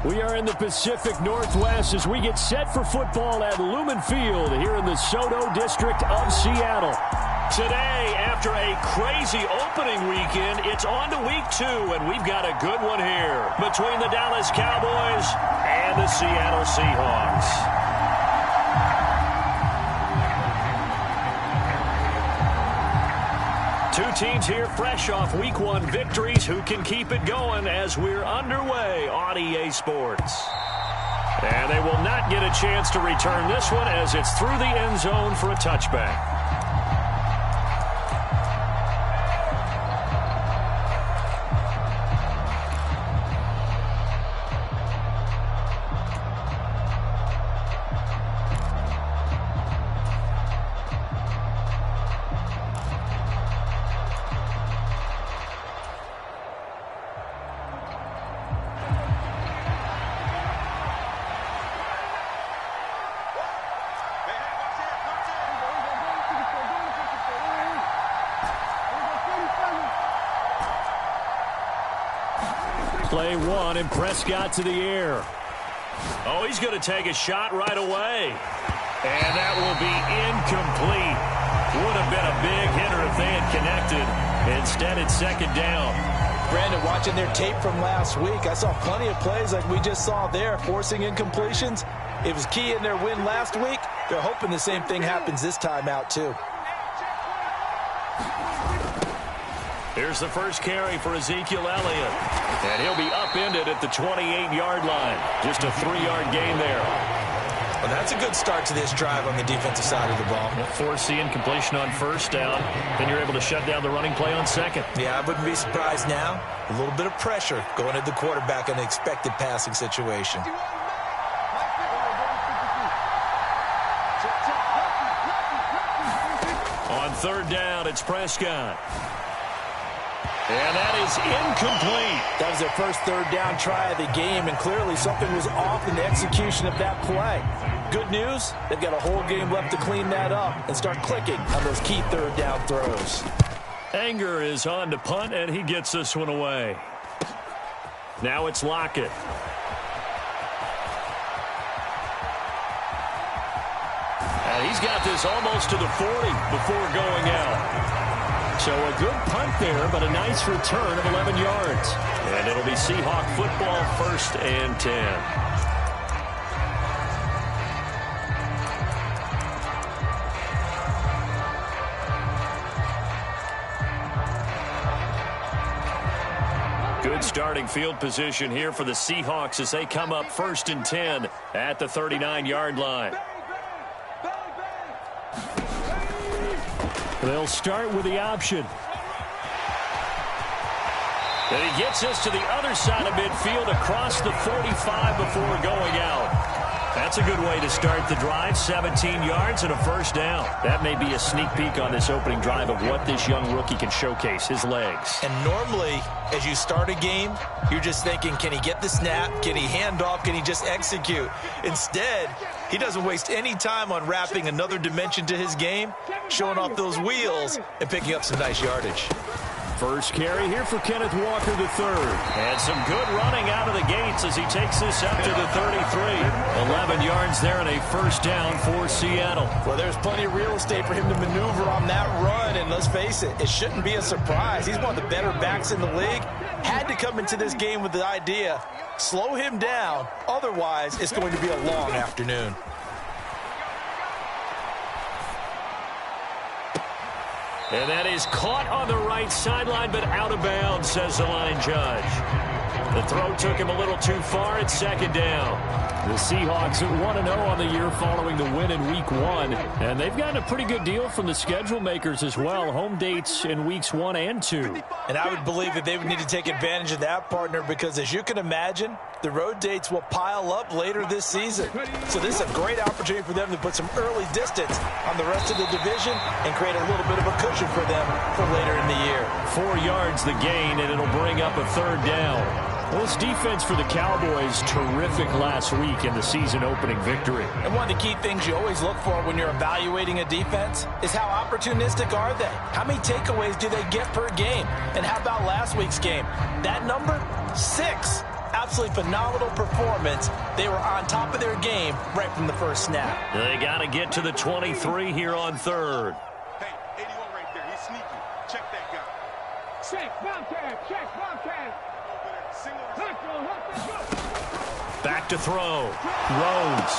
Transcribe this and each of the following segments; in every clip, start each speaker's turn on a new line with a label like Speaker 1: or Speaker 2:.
Speaker 1: We are in the Pacific Northwest as we get set for football at Lumen Field here in the Soto District of Seattle. Today, after a crazy opening weekend, it's on to week 2, and we've got a good one here between the Dallas Cowboys and the Seattle Seahawks. Two teams here fresh off Week 1 victories who can keep it going as we're underway on EA Sports. And they will not get a chance to return this one as it's through the end zone for a touchback. Play 1 and Prescott to the air. Oh, he's going to take a shot right away. And that will be incomplete. Would have been a big hitter if they had connected. Instead, it's second down.
Speaker 2: Brandon, watching their tape from last week, I saw plenty of plays like we just saw there, forcing incompletions. It was key in their win last week. They're hoping the same thing happens this time out, too.
Speaker 1: Here's the first carry for Ezekiel Elliott. And he'll be upended at the 28-yard line. Just a 3-yard gain there.
Speaker 2: Well, that's a good start to this drive on the defensive side of the ball.
Speaker 1: Force the incompletion on first down. Then you're able to shut down the running play on second.
Speaker 2: Yeah, I wouldn't be surprised now. A little bit of pressure going at the quarterback in an expected passing situation.
Speaker 1: On third down, it's Prescott. And that is incomplete.
Speaker 2: That was their first third down try of the game, and clearly something was off in the execution of that play. Good news, they've got a whole game left to clean that up and start clicking on those key third down throws.
Speaker 1: Anger is on to punt, and he gets this one away. Now it's Lockett. And he's got this almost to the 40 before going out. So a good punt there, but a nice return of 11 yards. And it'll be Seahawk football, 1st and 10. Good starting field position here for the Seahawks as they come up 1st and 10 at the 39-yard line. They'll start with the option. And he gets us to the other side of midfield across the 45 before going out. That's a good way to start the drive. 17 yards and a first down. That may be a sneak peek on this opening drive of what this young rookie can showcase, his legs.
Speaker 2: And normally, as you start a game, you're just thinking, can he get the snap? Can he hand off? Can he just execute? Instead, he doesn't waste any time on wrapping another dimension to his game, showing off those wheels and picking up some nice yardage.
Speaker 1: First carry here for Kenneth Walker III. And some good running out of the gates as he takes this up to the 33. 11 yards there and a first down for Seattle.
Speaker 2: Well, there's plenty of real estate for him to maneuver on that run. And let's face it, it shouldn't be a surprise. He's one of the better backs in the league. Had to come into this game with the idea, slow him down. Otherwise, it's going to be a long afternoon.
Speaker 1: And that is caught on the right sideline, but out of bounds, says the line judge. The throw took him a little too far. It's second down. The Seahawks at 1-0 on the year following the win in Week 1. And they've gotten a pretty good deal from the schedule makers as well. Home dates in Weeks 1 and 2.
Speaker 2: And I would believe that they would need to take advantage of that, partner, because as you can imagine, the road dates will pile up later this season. So this is a great opportunity for them to put some early distance on the rest of the division and create a little bit of a cushion for them for later in the year.
Speaker 1: 4 yards the gain, and it'll bring up a third down. Well, this defense for the Cowboys, terrific last week in the season-opening victory.
Speaker 2: And one of the key things you always look for when you're evaluating a defense is how opportunistic are they? How many takeaways do they get per game? And how about last week's game? That number, 6 out absolutely phenomenal performance. They were on top of their game right from the first snap.
Speaker 1: They got to get to the 23 here on third.
Speaker 3: Hey, 81 right there. He's sneaky. Check that guy.
Speaker 4: Check, Bobcat. Check, Bobcat.
Speaker 1: Back to throw. Rhodes.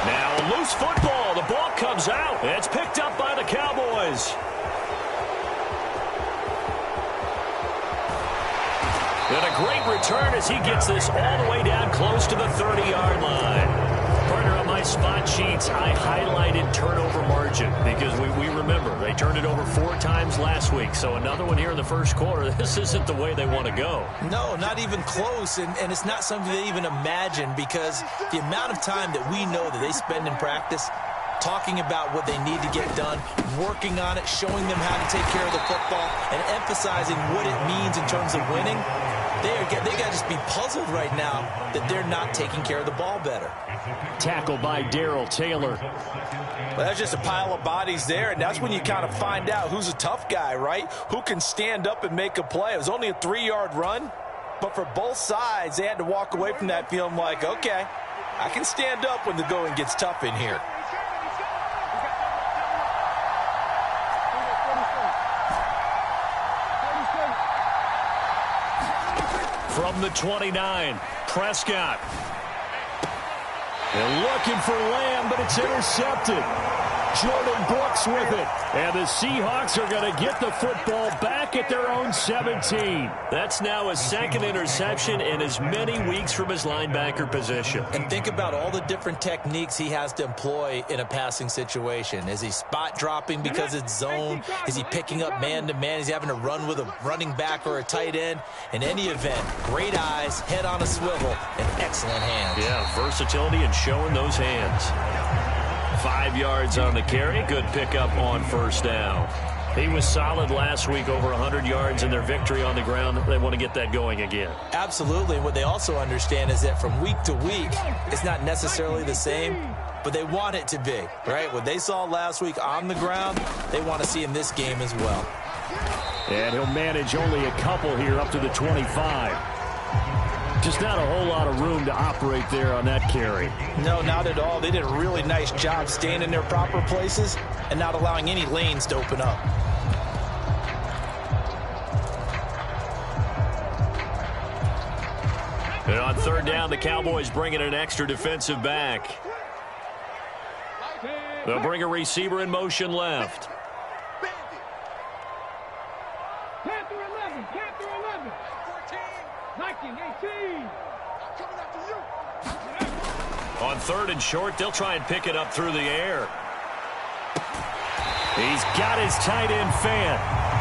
Speaker 1: Now a loose football. The ball comes out. It's picked up by the Cowboys. And a great return as he gets this all the way down close to the 30-yard line. Partner, on my spot sheets, I highlighted turnover margin because we remember they turned it over 4 times last week. So another one here in the first quarter. This isn't the way they want to go.
Speaker 2: No, not even close, and it's not something they even imagine because the amount of time that we know that they spend in practice talking about what they need to get done, working on it, showing them how to take care of the football, and emphasizing what it means in terms of winning. They got to just be puzzled right now that they're not taking care of the ball better.
Speaker 1: Tackle by Darrell Taylor.
Speaker 2: Well, that's just a pile of bodies there, and that's when you kind of find out who's a tough guy, right? Who can stand up and make a play. It was only a 3-yard run, but for both sides, they had to walk away from that feeling like, okay, I can stand up when the going gets tough in here.
Speaker 1: From the 29, Prescott. They're looking for Lamb, but it's intercepted. Jordan Brooks with it. And the Seahawks are going to get the football back at their own 17. That's now a second interception in as many weeks from his linebacker position.
Speaker 2: And think about all the different techniques he has to employ in a passing situation. Is he spot dropping because it's zone? Is he picking up man-to-man? Is he having to run with a running back or a tight end? In any event, great eyes, head on a swivel, and excellent hands.
Speaker 1: Yeah, versatility and showing those hands. 5 yards on the carry. Good pickup on first down. He was solid last week, over 100 yards in their victory on the ground. They want to get that going again.
Speaker 2: Absolutely. What they also understand is that from week to week, it's not necessarily the same, but they want it to be, right? What they saw last week on the ground, they want to see in this game as well.
Speaker 1: And he'll manage only a couple here up to the 25. Just not a whole lot of room to operate there on that carry.
Speaker 2: No, not at all. They did a really nice job staying in their proper places and not allowing any lanes to open up.
Speaker 1: And on third down, the Cowboys bring in an extra defensive back. They'll bring a receiver in motion left. On third and short, they'll try and pick it up through the air. He's got his tight end fan.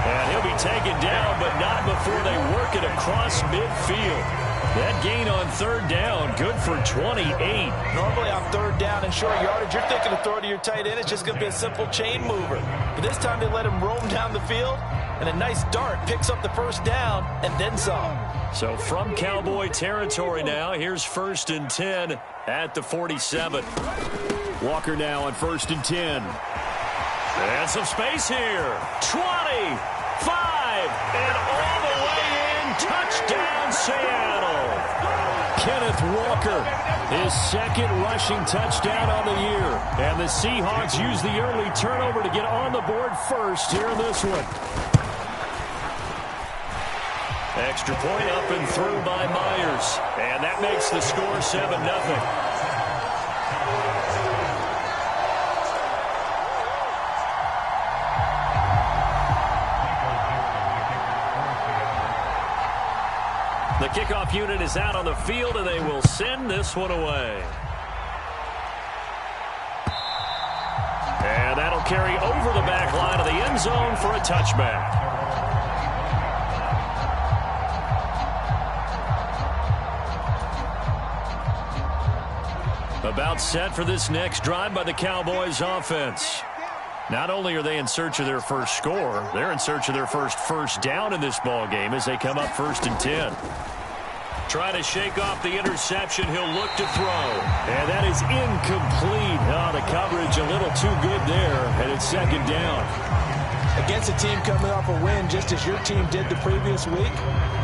Speaker 1: And he'll be taken down, but not before they work it across midfield. That gain on third down, good for 28.
Speaker 2: Normally on third down and short yardage, you're thinking of throw to your tight end. It's just going to be a simple chain mover. But this time they let him roam down the field, and a nice dart picks up the first down and then some.
Speaker 1: So from Cowboy territory now, here's 1st and 10 at the 47. Walker now on 1st and 10. And some space here. 20, 5, and all the way in. Touchdown, Seattle. Kenneth Walker, his second rushing touchdown on the year. And the Seahawks use the early turnover to get on the board first here in this one. Extra point up and through by Myers. And that makes the score 7-0. The kickoff unit is out on the field, and they will send this one away. And that'll carry over the back line of the end zone for a touchback. About set for this next drive by the Cowboys offense. Not only are they in search of their first score, they're in search of their first down in this ball game as they come up 1st and 10. Trying to shake off the interception, he'll look to throw. And that is incomplete. Oh, the coverage a little too good there, and it's 2nd down.
Speaker 2: Against a team coming off a win just as your team did the previous week,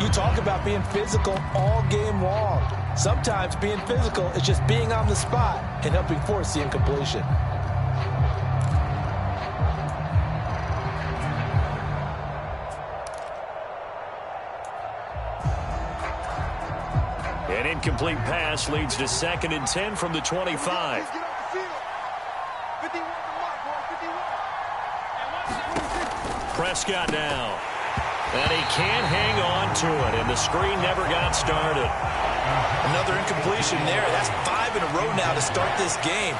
Speaker 2: you talk about being physical all game long. Sometimes being physical is just being on the spot and helping force the incompletion.
Speaker 1: An incomplete pass leads to 2nd and 10 from the 25. Prescott now. And he can't hang on to it, and the screen never got started.
Speaker 2: Another incompletion there. That's 5 in a row now to start this game.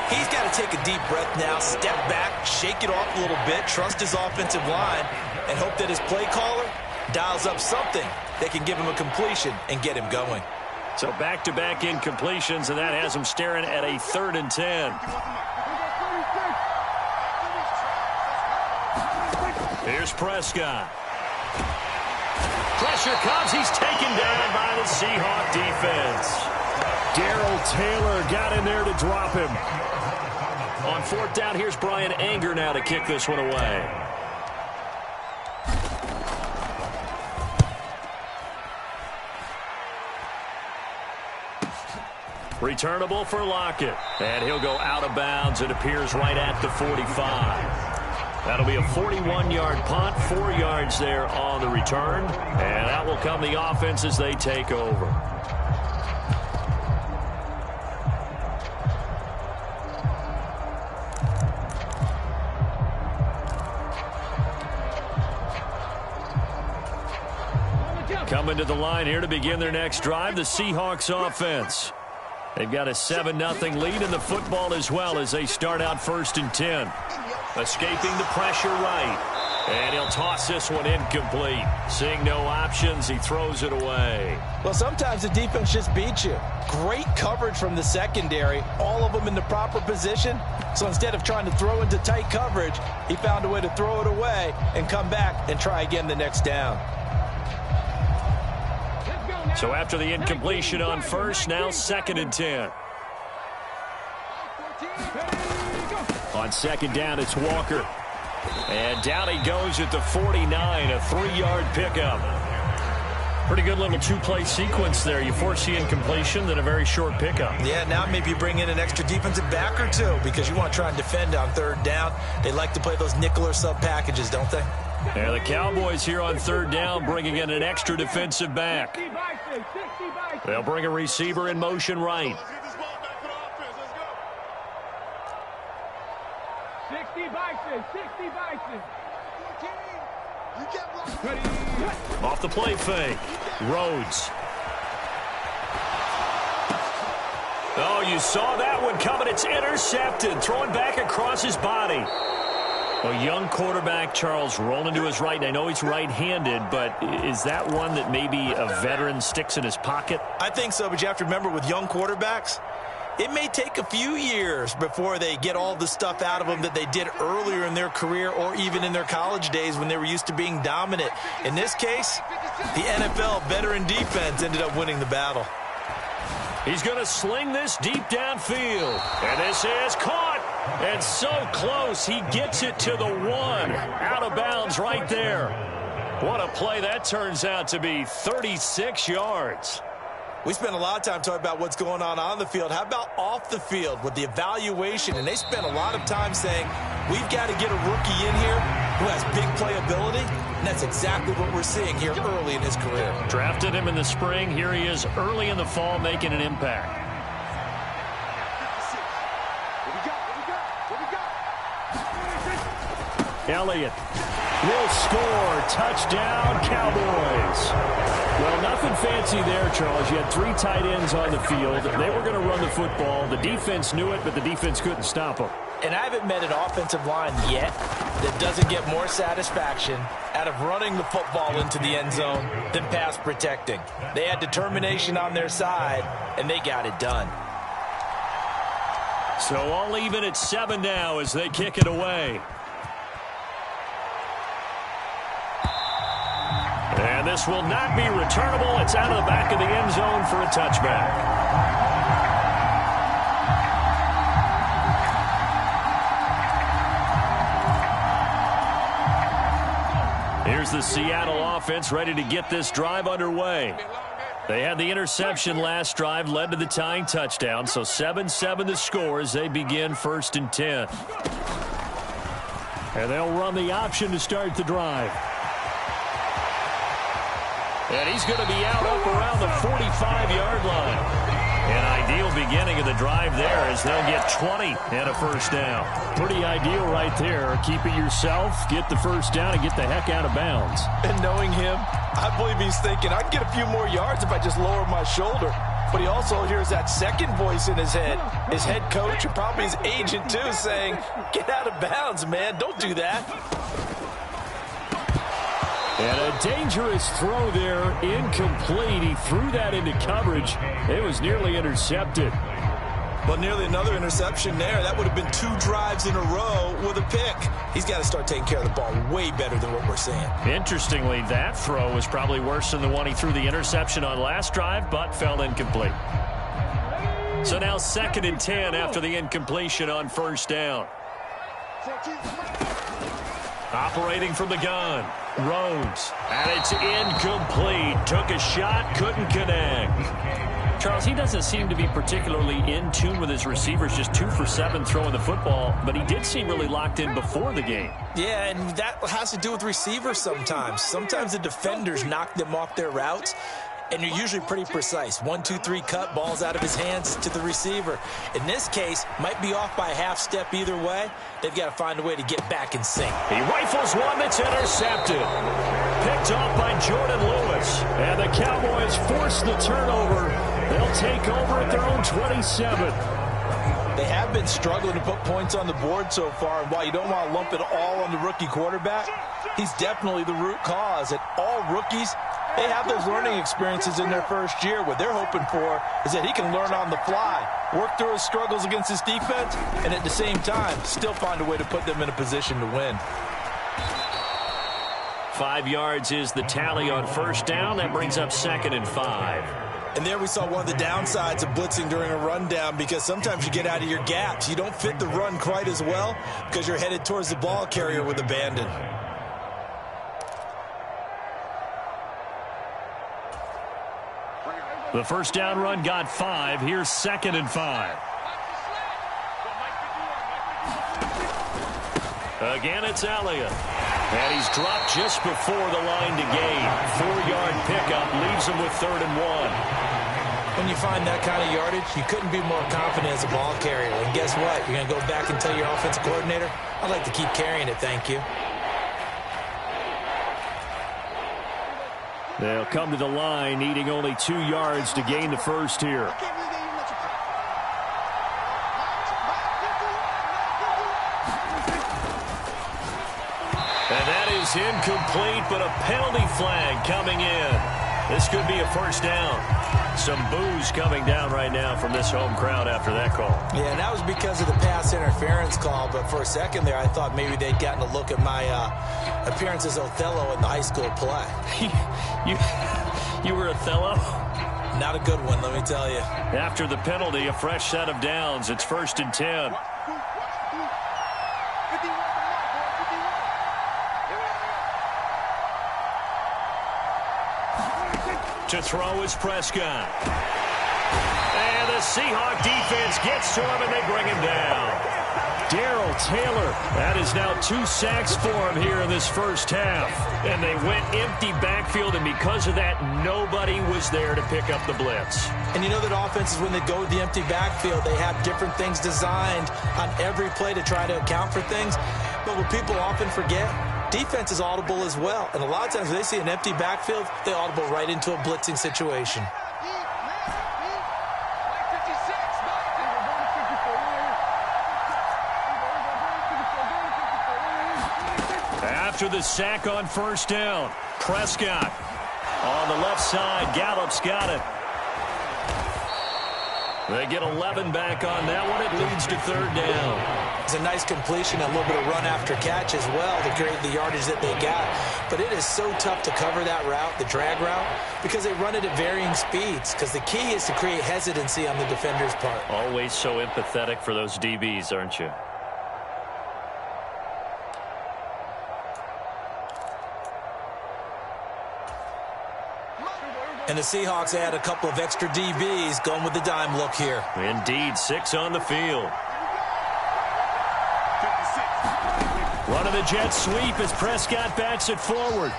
Speaker 2: He's got to take a deep breath now, step back, shake it off a little bit, trust his offensive line, and hope that his play caller dials up something that can give him a completion and get him going.
Speaker 1: So back-to-back incompletions, and that has him staring at a 3rd and 10. Here's Prescott. Pressure comes. He's taken down by the Seahawk defense. Darrell Taylor got in there to drop him. On 4th down, here's Brian Anger now to kick this one away. Returnable for Lockett. And he'll go out of bounds. It appears right at the 45. That'll be a 41-yard punt, 4 yards there on the return. And that will come the offense as they take over. Coming to the line here to begin their next drive, the Seahawks offense. They've got a 7-0 lead in the football as well as they start out 1st and 10. Escaping the pressure right. And he'll toss this one incomplete. Seeing no options, he throws it away.
Speaker 2: Well, sometimes the defense just beats you. Great coverage from the secondary, all of them in the proper position. So instead of trying to throw into tight coverage, he found a way to throw it away and come back and try again the next down.
Speaker 1: So after the incompletion on 1st, now 2nd and 10. On 2nd down, it's Walker. And down he goes at the 49, a 3-yard pickup. Pretty good little 2-play sequence there. You force the incompletion, then a very short pickup.
Speaker 2: Yeah, now maybe you bring in an extra defensive back or two because you want to try and defend on 3rd down. They like to play those nickel or sub packages, don't they?
Speaker 1: And the Cowboys here on 3rd down bringing in an extra defensive back. They'll bring a receiver in motion right.
Speaker 4: 60 Bison.
Speaker 1: Off the play fake. Rhodes. Oh, you saw that one coming. It's intercepted. Throwing back across his body. A young quarterback, Charles, rolling to his right. I know he's right-handed, but is that one that maybe a veteran sticks in his pocket?
Speaker 2: I think so, but you have to remember with young quarterbacks, it may take a few years before they get all the stuff out of them that they did earlier in their career or even in their college days when they were used to being dominant. In this case, the NFL veteran defense ended up winning the battle.
Speaker 1: He's going to sling this deep downfield. And this is caught. And so close. He gets it to the 1. Out of bounds right there. What a play that turns out to be. 36 yards.
Speaker 2: We spent a lot of time talking about what's going on the field. How about off the field with the evaluation? And they spent a lot of time saying, we've got to get a rookie in here who has big playability. And that's exactly what we're seeing here early in his career.
Speaker 1: Drafted him in the spring. Here he is early in the fall making an impact. Elliott will score. Touchdown, Cowboys. Well, nothing fancy there, Charles. You had 3 tight ends on the field. They were going to run the football. The defense knew it, but the defense couldn't stop them.
Speaker 2: And I haven't met an offensive line yet that doesn't get more satisfaction out of running the football into the end zone than pass protecting. They had determination on their side, and they got it done.
Speaker 1: So all even at 7 now as they kick it away. And this will not be returnable. It's out of the back of the end zone for a touchback. here's the Seattle offense ready to get this drive underway. They had the interception last drive, led to the tying touchdown, so 7-7 the score as they begin 1st and 10. And they'll run the option to start the drive. And he's going to be out up around the 45-yard line. An ideal beginning of the drive there as they'll get 20 and a first down. Pretty ideal right there. Keep it yourself, get the first down, and get the heck out of bounds.
Speaker 2: And knowing him, I believe he's thinking, I can get a few more yards if I just lower my shoulder. But he also hears that second voice in his head. His head coach and probably his agent, too, saying, get out of bounds, man. Don't do that.
Speaker 1: And a dangerous throw there, incomplete. He threw that into coverage. It was nearly intercepted.
Speaker 2: But nearly another interception there. That would have been 2 drives in a row with a pick. He's got to start taking care of the ball way better than what we're seeing.
Speaker 1: Interestingly, that throw was probably worse than the one he threw the interception on last drive, but fell incomplete. So now 2nd and 10 after the incompletion on first down. Operating from the gun, Rhodes, and it's incomplete. Took a shot, couldn't connect. Charles, he doesn't seem to be particularly in tune with his receivers, just 2 for 7 throwing the football, but he did seem really locked in before the game.
Speaker 2: Yeah, and that has to do with receivers sometimes. Sometimes the defenders knock them off their routes, and you're usually pretty precise. 1, 2, 3 cut, balls out of his hands to the receiver. In this case, might be off by a half step either way. They've got to find a way to get back in sync.
Speaker 1: He rifles one that's intercepted. Picked off by Jordan Lewis. And the Cowboys force the turnover. They'll take over at their own 27.
Speaker 2: They have been struggling to put points on the board so far, and while you don't want to lump it all on the rookie quarterback, he's definitely the root cause. And all rookies, they have those learning experiences in their first year. What they're hoping for is that he can learn on the fly, work through his struggles against his defense, and at the same time, still find a way to put them in a position to win.
Speaker 1: 5 yards is the tally on first down. That brings up 2nd and 5.
Speaker 2: And there we saw one of the downsides of blitzing during a rundown, because sometimes you get out of your gaps. You don't fit the run quite as well because you're headed towards the ball carrier with abandon.
Speaker 1: The first down run got 5. Here's 2nd and 5. Again, it's Elliott. And he's dropped just before the line to gain. 4-yard pickup leaves him with 3rd and 1.
Speaker 2: When you find that kind of yardage, you couldn't be more confident as a ball carrier. And guess what? You're going to go back and tell your offensive coordinator, I'd like to keep carrying it, thank you.
Speaker 1: They'll come to the line, needing only 2 yards to gain the first here. And that is incomplete, but a penalty flag coming in. This could be a first down. Some boos coming down right now from this home crowd after that call.
Speaker 2: Yeah, and that was because of the pass interference call, but for a second there, I thought maybe they'd gotten a look at my appearance as Othello in the high school play.
Speaker 1: You were Othello?
Speaker 2: Not a good one, let me tell you.
Speaker 1: After the penalty, a fresh set of downs. It's 1st and 10. To throw is Prescott. And the Seahawk defense gets to him, and they bring him down. Darrell Taylor, that is now 2 sacks for him here in this first half. And they went empty backfield, and because of that, nobody was there to pick up the blitz.
Speaker 2: And you know that offenses, when they go with the empty backfield, they have different things designed on every play to try to account for things. But what people often forget, defense is audible as well. And a lot of times when they see an empty backfield, they audible right into a blitzing situation.
Speaker 1: After the sack on first down, Prescott on the left side. Gallup's got it. They get 11 back on that one. It leads to 3rd down.
Speaker 2: It's a nice completion, a little bit of run after catch as well to create the yardage that they got. But it is so tough to cover that route, the drag route, because they run it at varying speeds. Because the key is to create hesitancy on the defender's part.
Speaker 1: Always so empathetic for those DBs, aren't you?
Speaker 2: And the Seahawks add a couple of extra DBs going with the dime look here.
Speaker 1: Indeed, 6 on the field. Run of the jet sweep as Prescott backs it forward.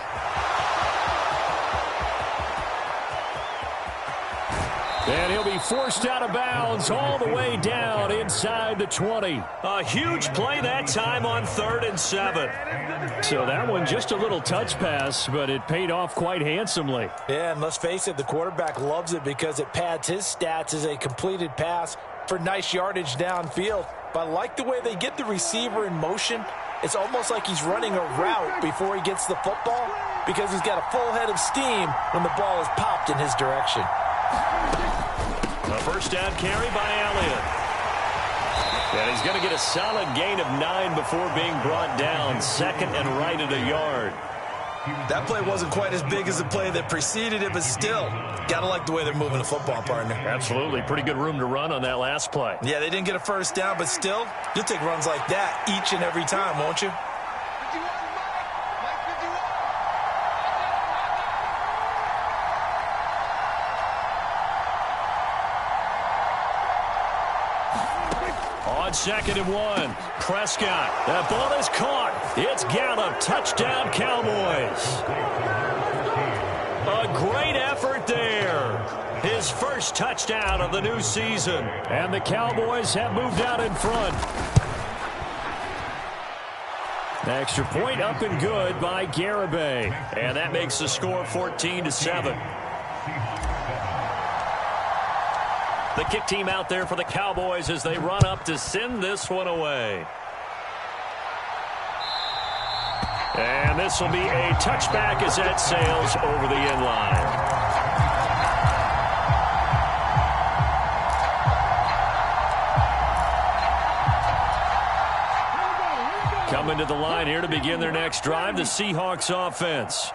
Speaker 1: And he'll be forced out of bounds all the way down inside the 20. A huge play that time on 3rd and 7. So that one just a little touch pass, but it paid off quite handsomely.
Speaker 2: Yeah, and let's face it, the quarterback loves it because it pads his stats as a completed pass for nice yardage downfield. But I like the way they get the receiver in motion. It's almost like he's running a route before he gets the football because he's got a full head of steam when the ball is popped in his direction.
Speaker 1: A first down carry by Elliott. And he's going to get a solid gain of 9 before being brought down. 2nd and right at a yard.
Speaker 2: That play wasn't quite as big as the play that preceded it, but still, got to like the way they're moving the football, partner.
Speaker 1: Absolutely. Pretty good room to run on that last play.
Speaker 2: Yeah, they didn't get a first down, but still, you'll take runs like that each and every time, won't you?
Speaker 1: On 2nd and 1, Prescott. That ball is caught. It's Gallup. Touchdown, Cowboys. A great effort there. His first touchdown of the new season. And the Cowboys have moved out in front. Extra point up and good by Garibay. And that makes the score 14-7. The kick team out there for the Cowboys as they run up to send this one away. And this will be a touchback as that sails over the end line. Coming to the line here to begin their next drive, the Seahawks offense.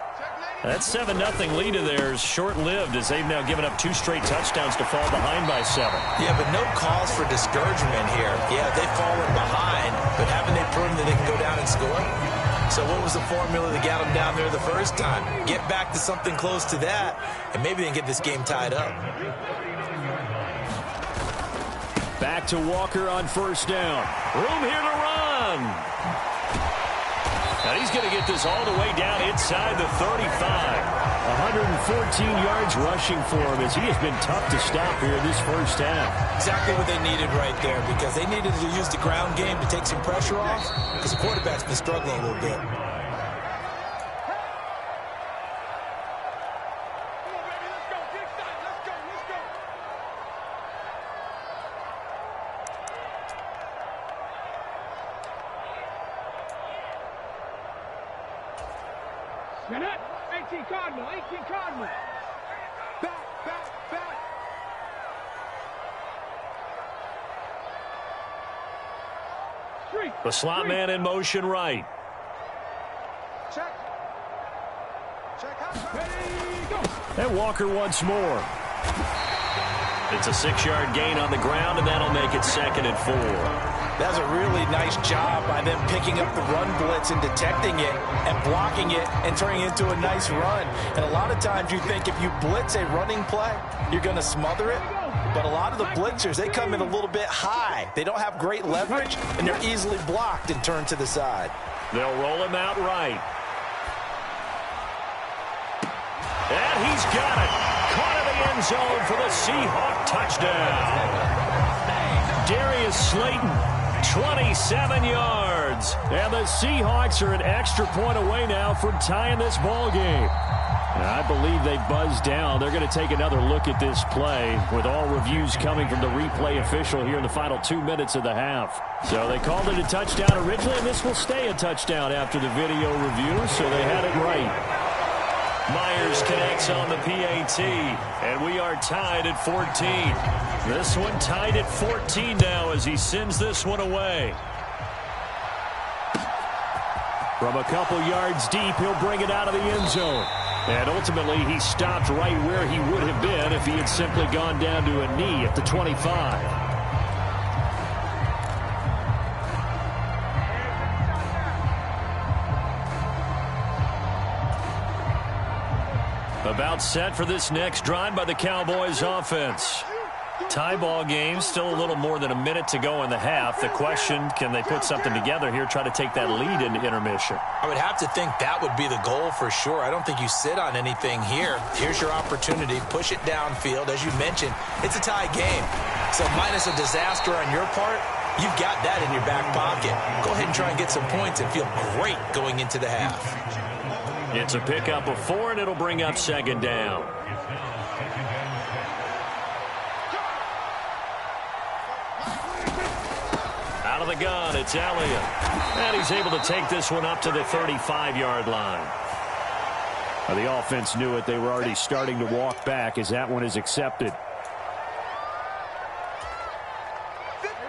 Speaker 1: That 7-0 lead of theirs short-lived as they've now given up 2 straight touchdowns to fall behind by 7.
Speaker 2: Yeah, but no cause for discouragement here. Yeah, they've fallen behind, but haven't they proven that they can go down and score? So what was the formula that got them down there the first time? Get back to something close to that, and maybe they can get this game tied up.
Speaker 1: Back to Walker on first down. Room here to run. And he's going to get this all the way down inside the 35. 114 yards rushing for him as he has been tough to stop here this first half.
Speaker 2: Exactly what they needed right there because they needed to use the ground game to take some pressure off because the quarterback's been struggling a little bit.
Speaker 4: Get it. 18 Cardinal. 18 Cardinal. Back.
Speaker 1: The slot man in motion right.
Speaker 4: Check out. Ready, go.
Speaker 1: And Walker once more. It's a 6-yard gain on the ground, and that'll make it 2nd and 4.
Speaker 2: That's a really nice job by them picking up the run blitz and detecting it and blocking it and turning it into a nice run. And a lot of times you think if you blitz a running play, you're going to smother it. But a lot of the blitzers, they come in a little bit high. They don't have great leverage, and they're easily blocked and turned to the side.
Speaker 1: They'll roll him out right. And he's got it. Caught in the end zone for the Seahawk touchdown. Darius Slayton, 27 yards. And the Seahawks are an extra point away now from tying this ball game. And I believe they buzzed down. They're going to take another look at this play with all reviews coming from the replay official here in the final 2 minutes of the half. So they called it a touchdown originally, and this will stay a touchdown after the video review, so they had it right. Myers connects on the PAT, and we are tied at 14. This one tied at 14 now as he sends this one away. From a couple yards deep, he'll bring it out of the end zone. And ultimately, he stopped right where he would have been if he had simply gone down to a knee at the 25. About set for this next drive by the Cowboys offense. Tie ball game, still a little more than a minute to go in the half. The question, can they put something together here, try to take that lead into intermission?
Speaker 2: I would have to think that would be the goal for sure. I don't think you sit on anything here. Here's your opportunity. Push it downfield. As you mentioned, it's a tie game. So minus a disaster on your part, you've got that in your back pocket. Go ahead and try and get some points and feel great going into the half.
Speaker 1: It's a pickup of 4, and it'll bring up second down. Out of the gun, it's Elliott. And he's able to take this one up to the 35-yard line.
Speaker 5: Well, the offense knew it. They were already starting to walk back as that one is accepted.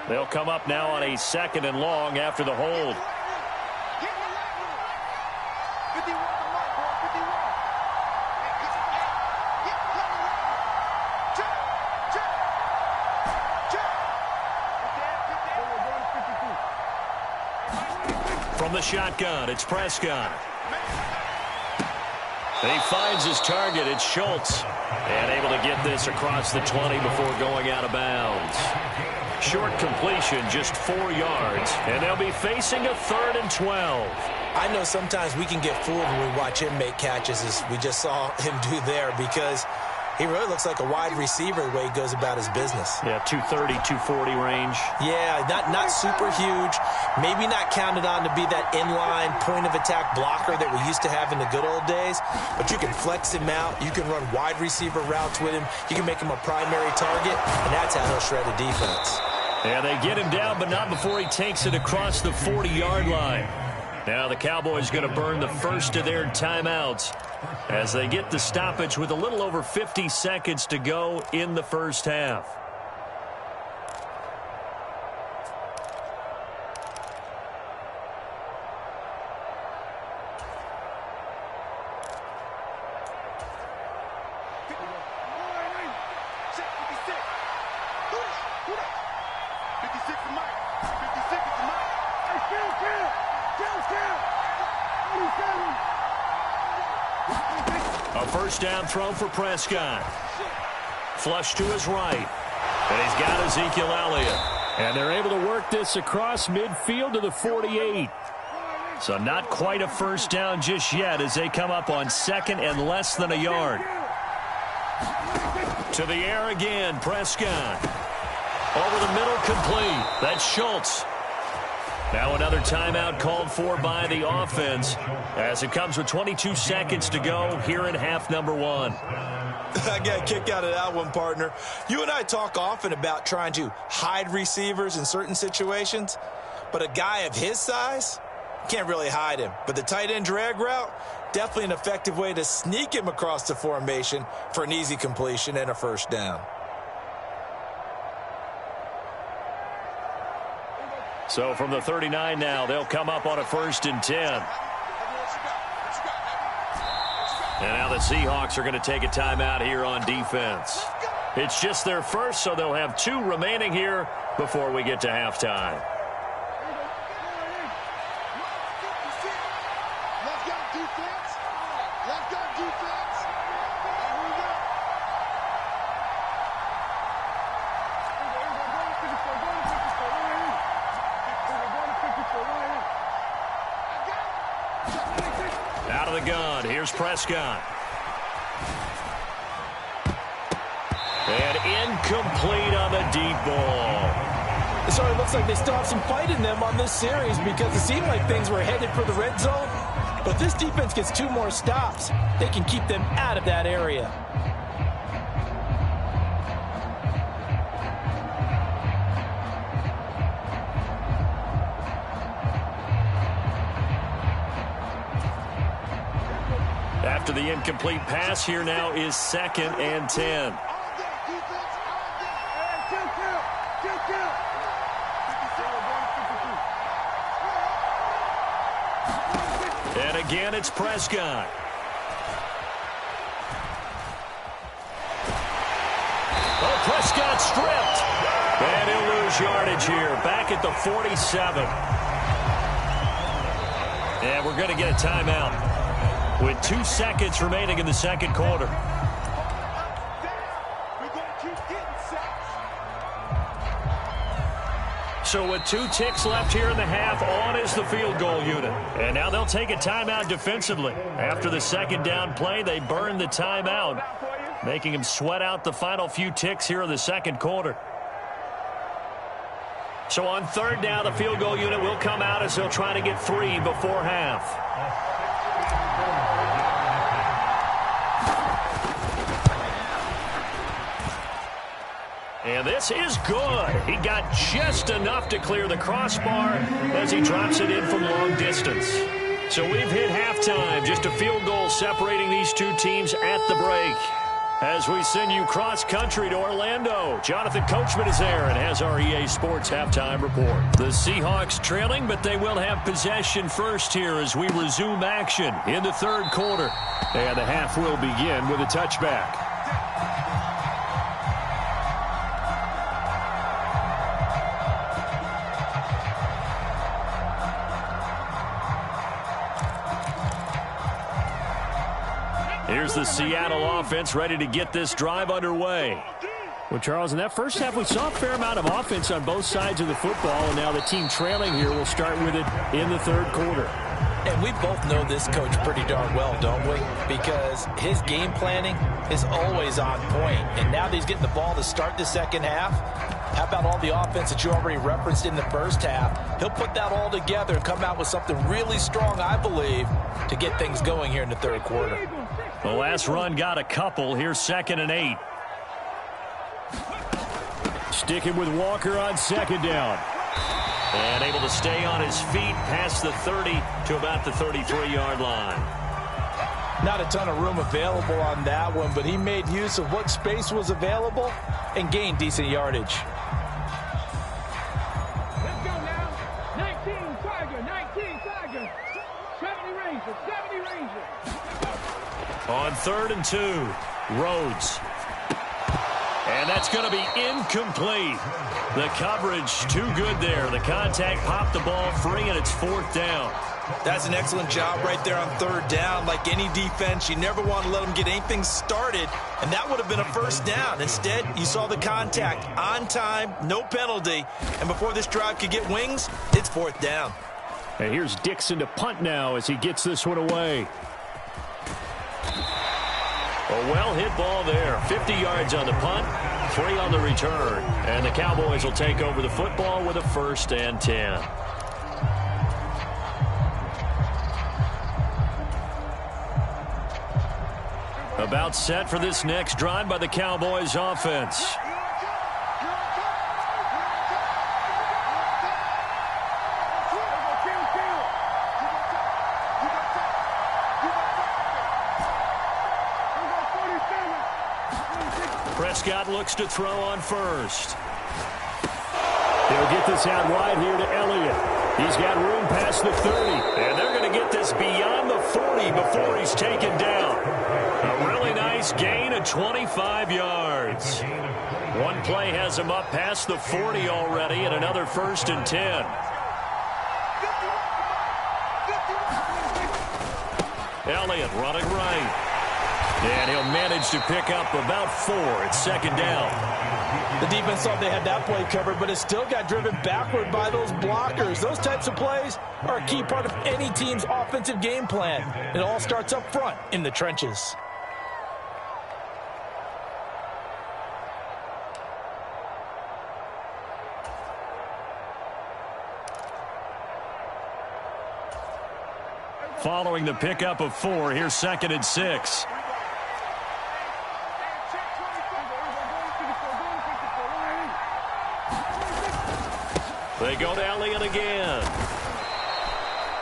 Speaker 1: They'll come up now on a 2nd and long after the hold. From the shotgun, it's Prescott. And he finds his target. It's Schultz. And able to get this across the 20 before going out of bounds. Short completion, just 4 yards. And they'll be facing a 3rd and 12.
Speaker 2: I know sometimes we can get fooled when we watch him make catches, as we just saw him do there, because he really looks like a wide receiver the way he goes about his business.
Speaker 1: Yeah, 230, 240 range.
Speaker 2: Yeah, not super huge. Maybe not counted on to be that inline point-of-attack blocker that we used to have in the good old days. But you can flex him out. You can run wide receiver routes with him. You can make him a primary target, and that's how he'll shred a defense.
Speaker 1: Yeah, they get him down, but not before he takes it across the 40-yard line. Now the Cowboys going to burn the first of their timeouts as they get the stoppage with a little over 50 seconds to go in the first half. A first down throw for Prescott. Flush to his right. And he's got Ezekiel Elliott. And they're able to work this across midfield to the 48. So not quite a first down just yet as they come up on 2nd and less than a yard. To the air again, Prescott. Over the middle, complete. That's Schultz. Now another timeout called for by the offense as it comes with 22 seconds to go here in half number 1.
Speaker 2: I got a kick out of that one, partner. You and I talk often about trying to hide receivers in certain situations, but a guy of his size can't really hide him. But the tight end drag route, definitely an effective way to sneak him across the formation for an easy completion and a first down.
Speaker 1: So from the 39 now, they'll come up on a 1st and 10. And now the Seahawks are going to take a timeout here on defense. It's just their first, so they'll have 2 remaining here before we get to halftime. Out of the gun, here's Prescott. And incomplete on the deep ball.
Speaker 2: It sort of looks like they still have some fight in them on this series because it seemed like things were headed for the red zone. But this defense gets 2 more stops. They can keep them out of that area.
Speaker 1: After the incomplete pass, here now is 2nd and 10. And again, it's Prescott. Oh, Prescott stripped. And he'll lose yardage here, back at the 47. And we're going to get a timeout. with 2 seconds remaining in the second quarter. So with 2 ticks left here in the half, on is the field goal unit. And now they'll take a timeout defensively. After the second down play, they burn the timeout, making them sweat out the final few ticks here in the second quarter. So on third down, the field goal unit will come out as they'll try to get 3 before half. And this is good. He got just enough to clear the crossbar as he drops it in from long distance. So we've hit halftime. Just a field goal separating these two teams at the break. As we send you cross-country to Orlando, Jonathan Coachman is there and has our EA Sports halftime report. The Seahawks trailing, but they will have possession first here as we resume action in the third quarter. And the half will begin with a touchback. Here's the Seattle offense ready to get this drive underway. Well, Charles, in that first half, we saw a fair amount of offense on both sides of the football, and now the team trailing here will start with it in the third quarter.
Speaker 2: And we both know this coach pretty darn well, don't we? Because his game planning is always on point. And now that he's getting the ball to start the second half, how about all the offense that you already referenced in the first half? He'll put that all together and come out with something really strong, I believe, to get things going here in the third quarter.
Speaker 1: The last run got a couple. Here's 2nd and 8. Sticking with Walker on second down. And able to stay on his feet past the 30 to about the 33-yard line.
Speaker 2: Not a ton of room available on that one, but he made use of what space was available and gained decent yardage.
Speaker 4: Let's go now. 19 Tiger, 19 Tiger. 70 Ranger, 70 Ranger.
Speaker 1: On 3rd and 2, Rhodes. And that's going to be incomplete. The coverage too good there. The contact popped the ball free, and it's 4th down.
Speaker 2: That's an excellent job right there on 3rd down. Like any defense, you never want to let them get anything started, and that would have been a 1st down. Instead, you saw the contact on time, no penalty, and before this drive could get wings, it's 4th down.
Speaker 5: And here's Dixon to punt now as he gets this one away.
Speaker 1: A well-hit ball there. 50 yards on the punt, 3 on the return. And the Cowboys will take over the football with a 1st and 10. About set for this next drive by the Cowboys offense. Prescott looks to throw on first.
Speaker 5: They'll get this out wide here to Elliott. He's got room past the 30.
Speaker 1: And they're going to get this beyond the 40 before he's taken down. A really nice gain of 25 yards. One play has him up past the 40 already, and another 1st and 10. Elliott running right. And he'll manage to pick up about 4 at 2nd down.
Speaker 2: The defense thought they had that play covered, but it still got driven backward by those blockers. Those types of plays are a key part of any team's offensive game plan. It all starts up front in the trenches.
Speaker 1: Following the pickup of 4, here's 2nd and 6. They go to Elliott again.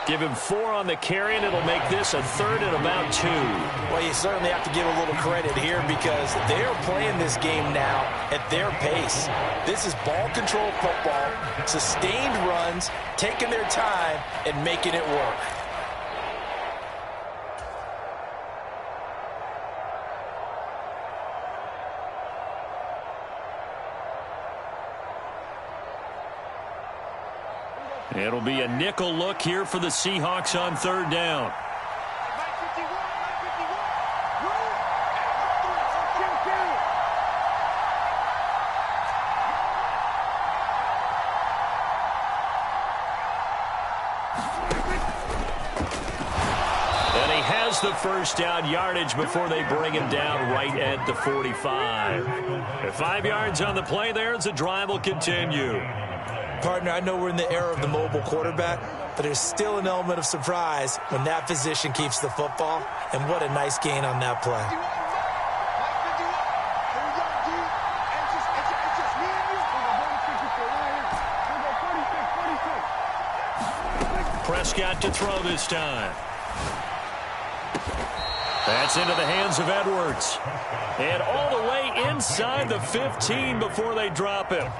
Speaker 1: Give him 4 on the carry, and it'll make this a 3rd and about 2.
Speaker 2: Well, you certainly have to give a little credit here because they're playing this game now at their pace. This is ball control football, sustained runs, taking their time, and making it work. It'll be a nickel look here for the Seahawks on 3rd down.
Speaker 1: has the first down yardage before they bring him down right at the 45. At 5 yards on the play there as the drive will continue.
Speaker 2: Partner, I know we're in the era of the mobile quarterback, but there's still an element of surprise when that position keeps the football, and what a nice gain on that play.
Speaker 1: Prescott to throw this time. That's into the hands of Edwards. And all the way inside the 15 before they drop him.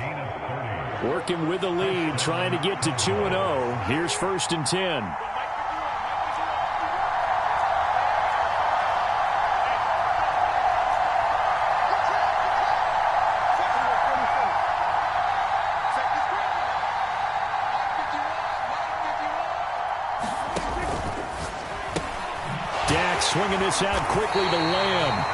Speaker 1: Working with the lead, trying to get to 2-0. Here's 1st and 10. Swinging this out quickly to Lamb.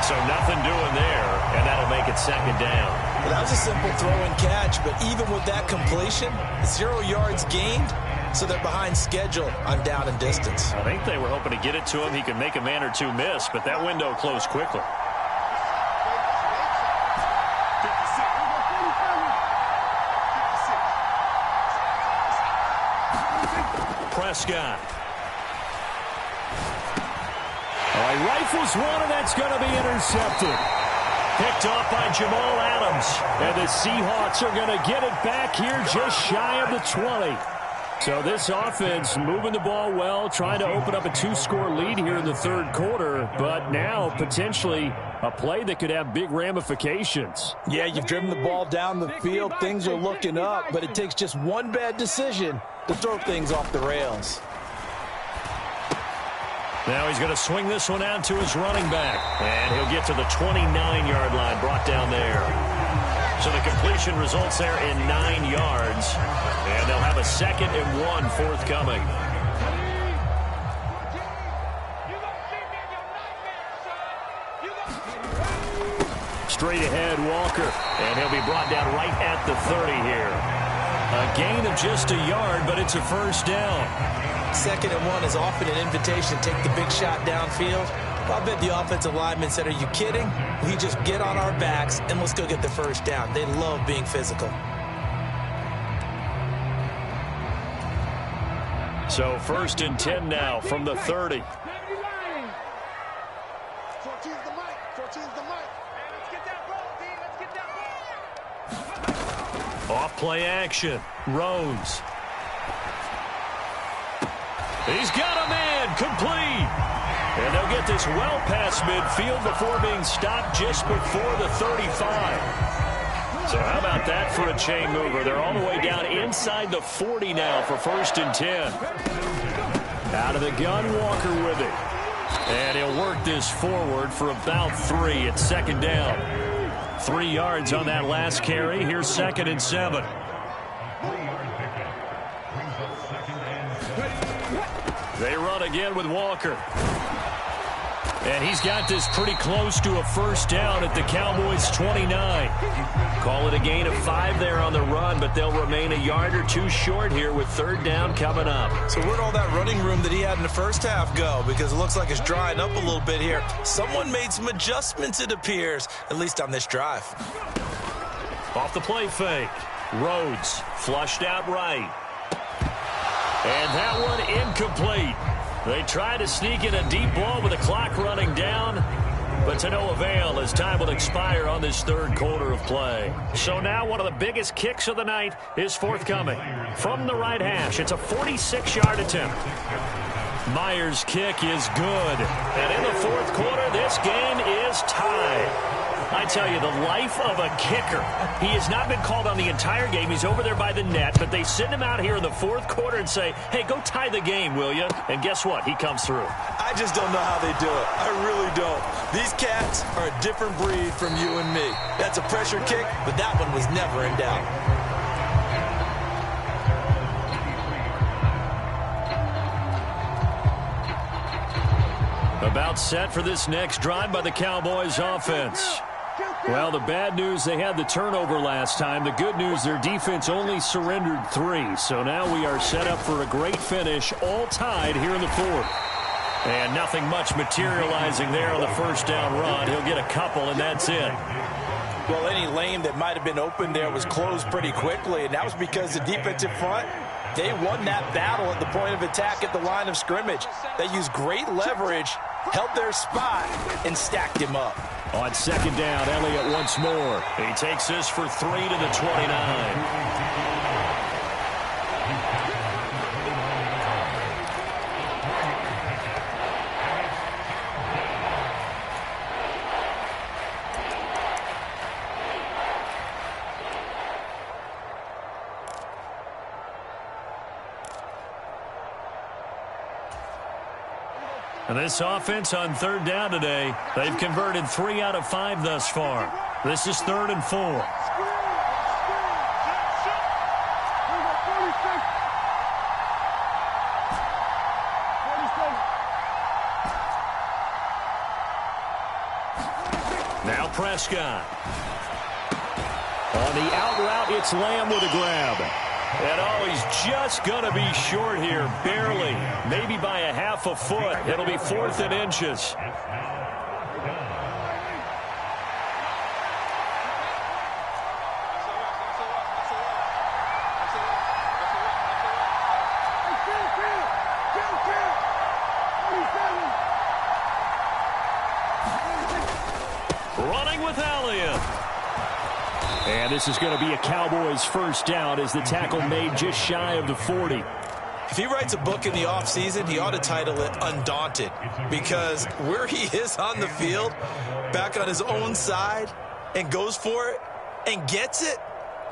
Speaker 1: So nothing doing there, and that'll make it 2nd down.
Speaker 2: Well, that was a simple throw and catch, but even with that completion, 0 yards gained, so they're behind schedule on down and distance.
Speaker 1: I think they were hoping to get it to him. He could make a man or two miss, but that window closed quickly. Prescott. He rifles one, and that's going to be intercepted. Picked off by Jamal Adams. And the Seahawks are going to get it back here just shy of the 20. So this offense moving the ball well, trying to open up a 2-score lead here in the 3rd quarter. But now potentially a play that could have big ramifications.
Speaker 2: Yeah, you've driven the ball down the field. Things are looking up, but it takes just one bad decision to throw things off the rails.
Speaker 1: Now he's going to swing this one out to his running back. And he'll get to the 29-yard line, brought down there. So the completion results there in 9 yards. And they'll have a 2nd and 1 forthcoming. Straight ahead, Walker. And he'll be brought down right at the 30 here. A gain of just a yard, but it's a 1st down.
Speaker 2: 2nd and 1 is often an invitation to take the big shot downfield. I bet the offensive lineman said, are you kidding? We just get on our backs and let's go get the 1st down. They love being physical.
Speaker 1: So 1st and 10 now from the 30.
Speaker 3: 14's the mic. 14's the mic. Hey, let's get that ball, D. Let's get that ball.
Speaker 1: Off play action. Rhodes. He's got a man, complete. And they'll get this well past midfield before being stopped just before the 35. So how about that for a chain mover? They're all the way down inside the 40 now for 1st and 10. Out of the gun, Walker with it. And he'll work this forward for about 3 at 2nd down. 3 yards on that last carry. Here's 2nd and 7. They run again with Walker. And he's got this pretty close to a 1st down at the Cowboys' 29. Call it a gain of 5 there on the run, but they'll remain a yard or 2 short here with 3rd down coming up.
Speaker 2: So where'd all that running room that he had in the 1st half go? Because it looks like it's drying up a little bit here. Someone made some adjustments, it appears, at least on this drive.
Speaker 1: Off the play fake. Rhodes flushed out right. And that one incomplete. They try to sneak in a deep ball with the clock running down, but to no avail as time will expire on this 3rd quarter of play. So now one of the biggest kicks of the night is forthcoming. From the right hash, it's a 46-yard attempt. Myers' kick is good. And in the 4th quarter, this game is tied. I tell you, the life of a kicker. He has not been called on the entire game. He's over there by the net, but they send him out here in the 4th quarter and say, hey, go tie the game, will you? And guess what? He comes through.
Speaker 2: I just don't know how they do it. I really don't. These cats are a different breed from you and me. That's a pressure kick, but that one was never in doubt.
Speaker 1: About set for this next drive by the Cowboys offense. Well, the bad news, they had the turnover last time. The good news, their defense only surrendered 3. So now we are set up for a great finish, all tied here in the 4th. And nothing much materializing there on the first down run. He'll get a couple, and that's it.
Speaker 2: Well, any lane that might have been open there was closed pretty quickly, and that was because the defensive front, they won that battle at the point of attack at the line of scrimmage. They used great leverage, held their spot, and stacked him up.
Speaker 1: On second down, Elliott once more. He takes this for 3 to the 29. And this offense on third down today, they've converted 3 out of 5 thus far. This is 3rd and 4. Now Prescott. On the out route, it's Lamb with a grab. And oh, he's just going to be short here, barely, maybe by a half a foot. It'll be 4th and inches. Running with Elliott. And this is going to be a Cowboys first down as the tackle made just shy of the 40.
Speaker 2: If he writes a book in the offseason, he ought to title it Undaunted, because where he is on the field, back on his own side, and goes for it and gets it,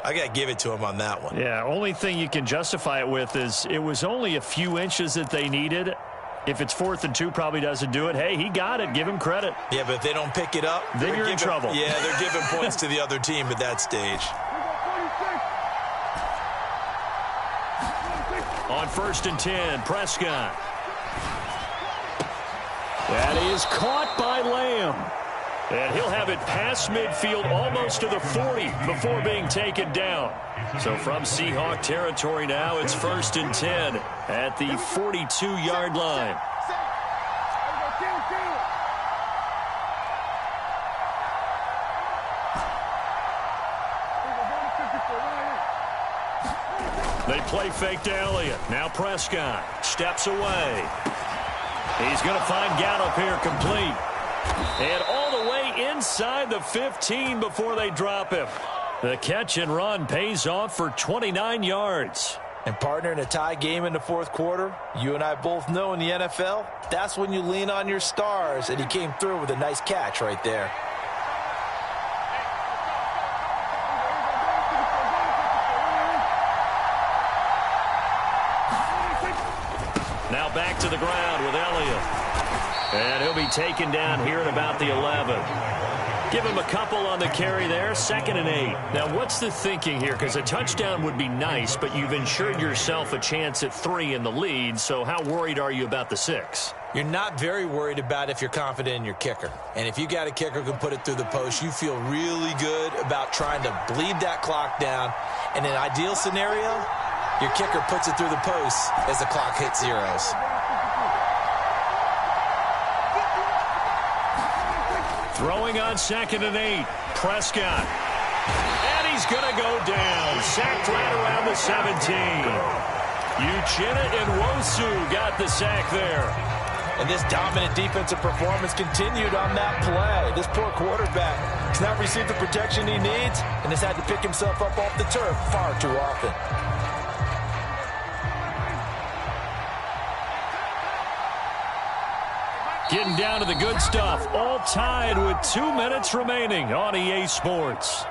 Speaker 2: I got to give it to him on that one.
Speaker 1: Yeah, only thing you can justify it with is it was only a few inches that they needed. If it's 4th and 2, probably doesn't do it. Hey, he got it. Give him credit.
Speaker 2: Yeah, but if they don't pick it up,
Speaker 1: then you're in trouble.
Speaker 2: Yeah, they're giving points to the other team at that stage.
Speaker 1: On 1st and 10, Prescott. That is caught by Lamb. And he'll have it past midfield almost to the 40 before being taken down. So from Seahawk territory now, it's 1st and 10 at the 42-yard line. They play fake to Elliott. Now Prescott steps away. He's going to find Gallup here complete. And all the way inside the 15 before they drop him. The catch and run pays off for 29 yards.
Speaker 2: And partner, in a tie game in the 4th quarter, you and I both know in the NFL, that's when you lean on your stars. And he came through with a nice catch right there.
Speaker 1: Now back to the ground with Elliott. And he'll be taken down here at about the 11. Give him a couple on the carry there, 2nd and 8. Now, what's the thinking here? Because a touchdown would be nice, but you've ensured yourself a chance at 3 in the lead, so how worried are you about the 6?
Speaker 2: You're not very worried about if you're confident in your kicker. And if you got a kicker who can put it through the post, you feel really good about trying to bleed that clock down. In an ideal scenario, your kicker puts it through the post as the clock hits zeros.
Speaker 1: Throwing on 2nd and 8. Prescott. And he's going to go down. Sacked right around the 17. Uchenna and Wosu got the sack there.
Speaker 2: And this dominant defensive performance continued on that play. This poor quarterback has not received the protection he needs and has had to pick himself up off the turf far too often.
Speaker 1: Getting down to the good stuff. All tied with 2 minutes remaining on EA Sports.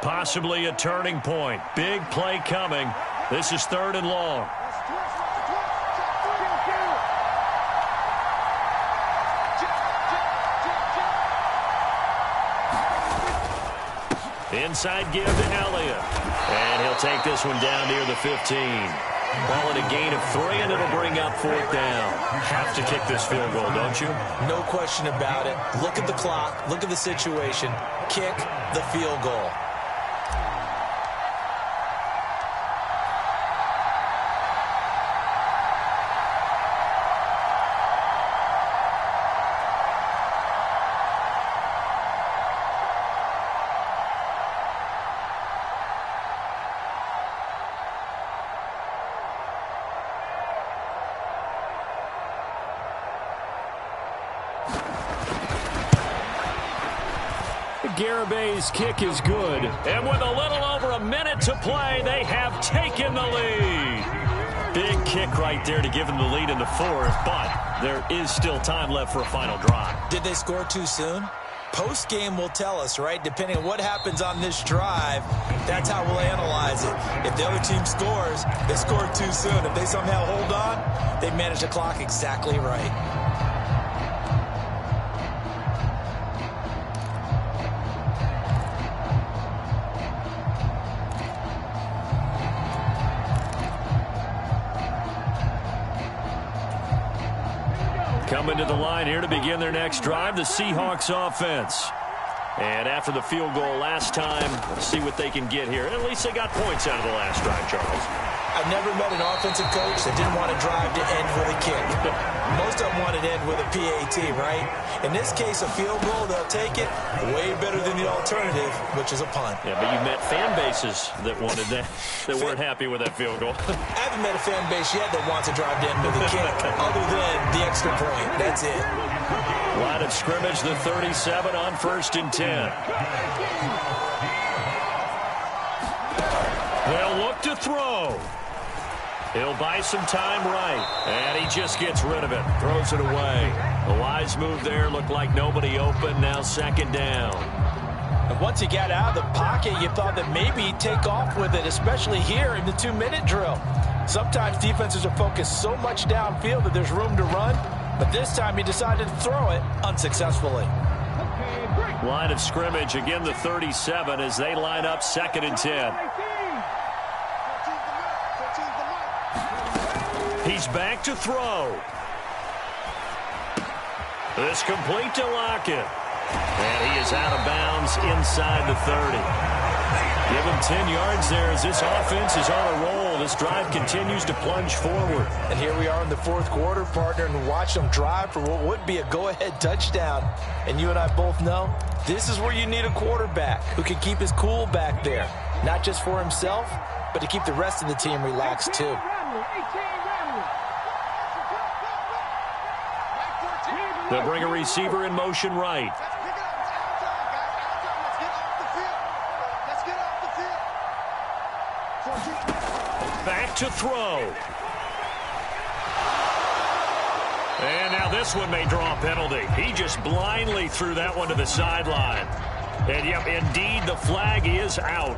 Speaker 1: Possibly a turning point. Big play coming. This is 3rd and long. Inside give to Elliott. And he'll take this one down near the 15. Ball at a gain of 3, and it'll bring up 4th down. Have to kick this field goal, don't you?
Speaker 2: No question about it. Look at the clock. Look at the situation. Kick the field goal.
Speaker 1: Garibay's kick is good. And with a little over a minute to play, they have taken the lead. Big kick right there to give them the lead in the fourth, but there is still time left for a final drive.
Speaker 2: Did they score too soon? Post-game will tell us, right? Depending on what happens on this drive, that's how we'll analyze it. If the other team scores, they scored too soon. If they somehow hold on, they manage the clock exactly right.
Speaker 1: Coming to the line here to begin their next drive, the Seahawks offense. And after the field goal last time, see what they can get here. At least they got points out of the last drive, Charles.
Speaker 2: I've never met an offensive coach that didn't want to drive to end with a kick. Most of them want to end with a PAT, right? In this case, a field goal, they'll take it way better than the alternative, which is a punt.
Speaker 1: Yeah, but you met fan bases that wanted that, that weren't happy with that field goal.
Speaker 2: I haven't met a fan base yet that wants to drive to end with a kick, other than the extra point. That's it.
Speaker 1: Line of scrimmage, the 37 on 1st and 10. They'll look to throw. He'll buy some time right. And he just gets rid of it. Throws it away. A wise move there. Looked like nobody open. Now 2nd down.
Speaker 2: And once he got out of the pocket, you thought that maybe he'd take off with it, especially here in the 2-minute drill. Sometimes defenses are focused so much downfield that there's room to run. But this time he decided to throw it unsuccessfully.
Speaker 1: Line of scrimmage, again the 37 as they line up 2nd and 10. He's back to throw. This complete to Lockett. And he is out of bounds inside the 30. Give him 10 yards there as this offense is on a roll. This drive continues to plunge forward.
Speaker 2: And here we are in the 4th quarter, partner, and watch them drive for what would be a go-ahead touchdown. And you and I both know this is where you need a quarterback who can keep his cool back there. Not just for himself, but to keep the rest of the team relaxed too.
Speaker 1: They'll bring a receiver in motion right. Back to throw. And now this one may draw a penalty. He just blindly threw that one to the sideline. And, yep, indeed, the flag is out.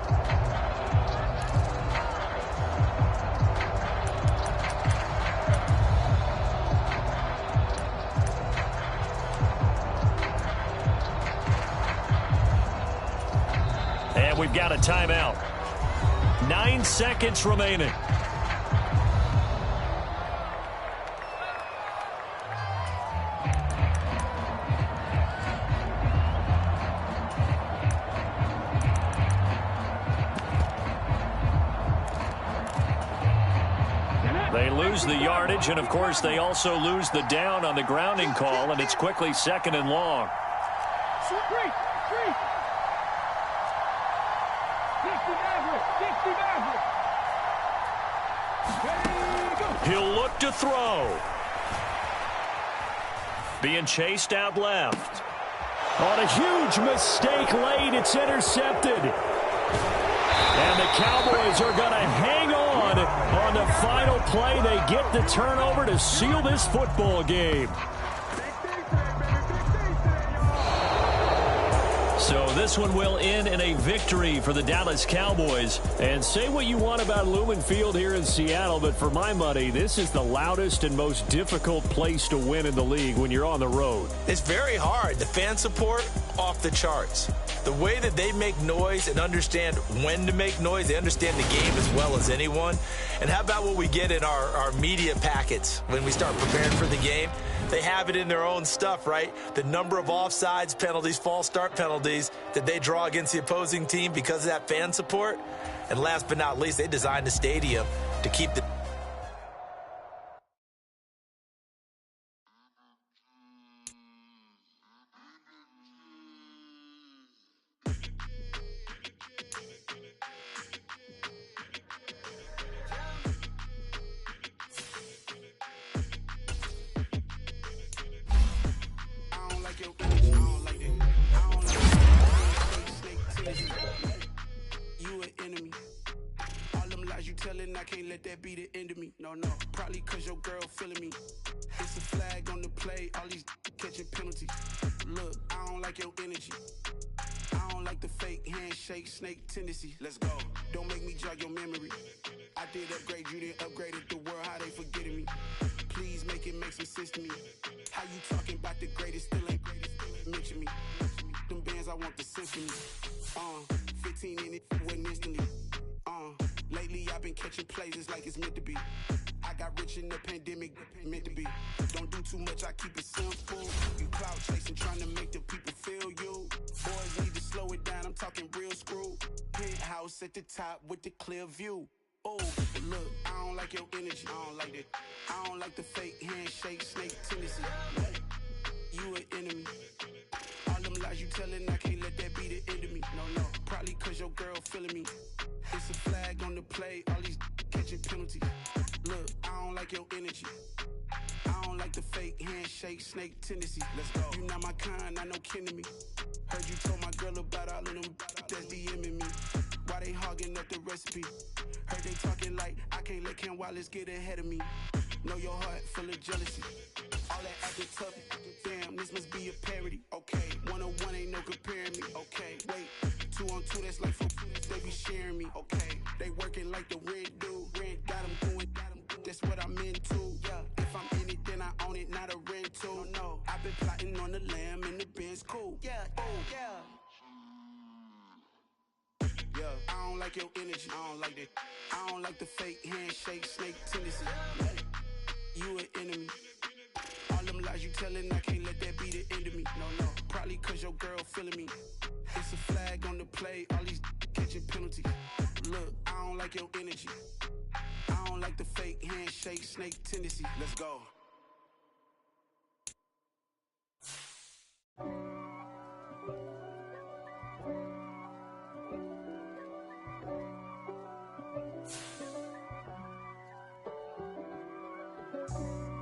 Speaker 1: And we've got a timeout. 9 seconds remaining. They lose the yardage, and of course they also lose the down on the grounding call, and it's quickly 2nd and long. He'll look to throw. Being chased out left. On a huge mistake late, it's intercepted. And the Cowboys are going to hang on the final play. They get the turnover to seal this football game. So this one will end in a victory for the Dallas Cowboys. And say what you want about Lumen Field here in Seattle, but for my money, this is the loudest and most difficult place to win in the league when you're on the road.
Speaker 2: It's very hard. The fan support, off the charts. The way that they make noise and understand when to make noise, they understand the game as well as anyone. And how about what we get in our media packets when we start preparing for the game? They have it in their own stuff, right? The number of offsides penalties, false start penalties that they draw against the opposing team because of that fan support. And last but not least, they designed the stadium to keep the
Speaker 6: You an enemy. All them lies you telling, I can't let that be the end of me. No, no, probably cause your girl feeling me. It's a flag on the play, all these catching penalties. Look, I don't like your energy. I don't like the fake handshake, snake tendency. Let's go. Don't make me jog your memory. I did upgrade, you didn't upgrade it. The world, how they forgetting me. Please make it make some sense to me. How you talking about the greatest, still ain't mention me. Them bands, I want the symphony. 15 in it, wasn't instantly. Lately I've been catching plays, it's like it's meant to be. I got rich in the pandemic, meant to be. Don't do too much, I keep it simple. You cloud chasing, trying to make the people feel you. Boys need to slow it down, I'm talking real screw. Penthouse at the top with the clear view. Oh, but look, I don't like your energy, I don't like that. I don't like the fake handshake, snake tendency. You an enemy. All them lies you telling, I can't let that be the end of me. No, no, probably cause your girl feeling me. It's a flag on the play, all these catching penalties. Look, I don't like your energy. I don't like the fake handshake, snake tendency. Let's go. You not my kind, I know kin to me. Heard you told my girl about all of them that's DMing me. Why they hogging up the recipe? Heard they talking like I can't let Ken Wallace get ahead of me. Know your heart full of jealousy. All that acting tough, damn, this must be a parody. Okay, 1-on-1 ain't no comparing me. Okay, wait, 2-on-2, that's like 4, they be sharing me. Okay, they working like the rent do. Rent got them doing, that's what I'm into. Yeah, if I'm in it, then I own it, not a rental. No, I've been plotting on the lamb and the Benz cool. Yeah, oh, yeah. Yeah, I don't like your energy, I don't like that. I don't like the fake handshake, snake tendency. You an enemy. All them lies you telling, I can't let that be the end of me. No, no, probably cause your girl feeling me. It's a flag on the play, all these catching penalties. Look, I don't like your energy. I don't like the fake handshake, snake tendency. Let's go.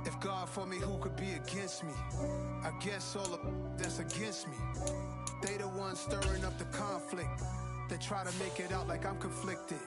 Speaker 7: If God for me, who could be against me? I guess all of that's against me. They the ones stirring up the conflict. They try to make it out like I'm conflicted.